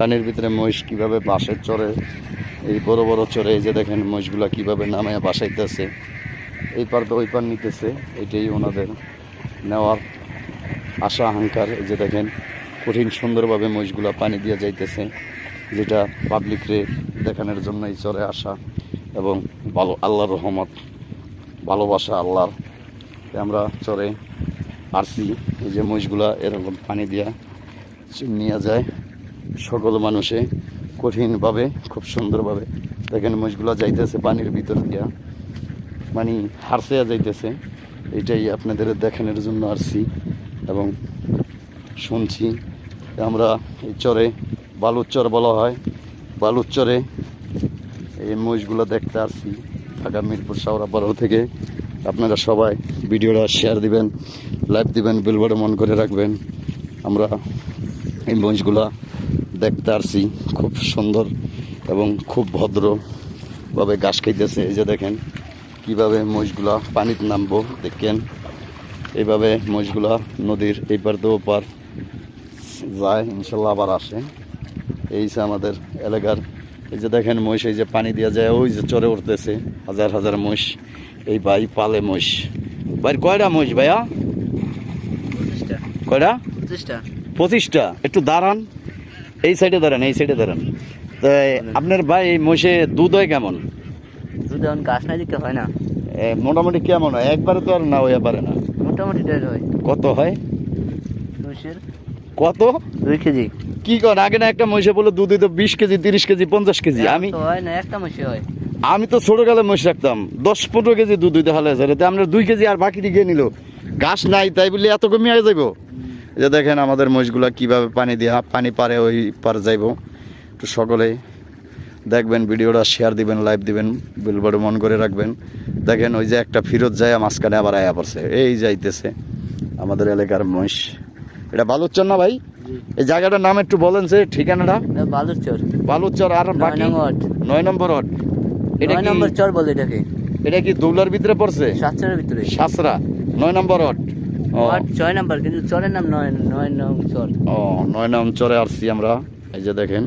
পানির ভিতরে মহিষ কিভাবে বাসে চড়ে, এই বড় বড় চড়ে, এই যে দেখেন মহিষগুলা কিভাবে নামে বাসাইতেছে, এই পার তো ওই পার নিতেছে। এটাই ওনাদের নেওয়ার আশা আকাঙ্ক্ষার। এই যে দেখেন কঠিন সুন্দরভাবে মহিষগুলা পানি দিয়ে যাইতেছে, যেটা পাবলিকরে দেখানোর জন্য এই চরে আসা এবং ভালো আল্লাহর রহমত, ভালোবাসা আল্লাহর। আমরা চরে আসছি, এই যে মহিষগুলা এরকম পানি দিয়া নিয়ে যায় সকল মানুষে কঠিনভাবে, খুব সুন্দরভাবে। দেখেন মহিষগুলা যাইতেছে পানির ভিতর দিয়া, মানে হারসে যাইতেছে। এটাই আপনাদের দেখানোর জন্য আসছি এবং শুনছি। আমরা এই চরে বালুর চর বলা হয়, বালুর চরে এই মহিষগুলো দেখতে আসছি ঢাকা মিরপুর শাওরা বড় থেকে। আপনারা সবাই ভিডিওটা শেয়ার দিবেন, লাইভ দিবেন, বেল বাটন অন করে রাখবেন। আমরা এই মহিষগুলা দেখতে আসছি, খুব সুন্দর এবং খুব ভদ্রভাবে ঘাস খাইতেছে। এই যে দেখেন কীভাবে মহিষগুলা পানিতে নামবো, দেখেন এইভাবে মহিষগুলা নদীর এই পার তো ওপার যায়, ইনশাল্লাহ আবার আসে। এই যে আমাদের এলাকার, এই যে দেখেন মহিষ, এই যে পানি দিয়ে যায়, ওই যে চরে উঠতেছে হাজার হাজার মহিষ। এই ভাই পালে মহিষ। ভাই কয়টা মহিষ ভাইয়া? কয়টা? 25টা। একটু দাঁড়ান, এই সাইডে দাঁড়ান, এই সাইডে দাঁড়ান। তো আপনার ভাই এই মহিষে দুধ হয় কেমন? দুধ এখন ঘাস না দিতে হয় না, মোটামুটি কেমন হয়? একবারে তো আর না হয়ে পারে না, মোটামুটি দেড় হয়। কত হয়? 200 কত? 2 কেজি। কি কর আগে না একটা মহিষে বলে দুধ দিত 20 কেজি, 30 কেজি, 50 কেজি। হয় না, একটা মহিষ হয়। আমি তো ছোটকালে মহিষ রাখতাম 10-15 কেজি দুধ দিতে হলে, আপনার 2 কেজি আর বাকি দিয়ে নিল। ঘাস নাই তাই বলে এত কমিয়ে যাইব? যে দেখেন আমাদের মহিষগুলা কিভাবে পানি দিয়ে পানি পারে ওই পার যাইব। একটু সকলে দেখবেন, ভিডিওটা শেয়ার দিবেন, লাইভ দিবেন, বেল বাটন অন করে রাখবেন। দেখেন ওই যে একটা ফিরত যায়, মাঝখানে আবার আয়া পড়ছে, এই যাইতেছে আমাদের এলাকার মহিষ। এটা বালুরচর না ভাই? এই জায়গাটার নাম একটু বলেন, যে ঠিকানাটা? বালুরচর। বালুরচর। আর বাকি 9 নম্বর ওয়ার্ড। এটা 9 নম্বর চর বলে এটাকে। এটা কি দৌলার ভিতরে পড়ছে? সাতরার ভিতরে। সাতরা 9 নম্বর ওয়ার্ড। ওয়ার্ড 6 নম্বর, কিন্তু চরের নাম 9 নং চর। 9 নম্বর চরে আসছি আমরা। এই যে দেখেন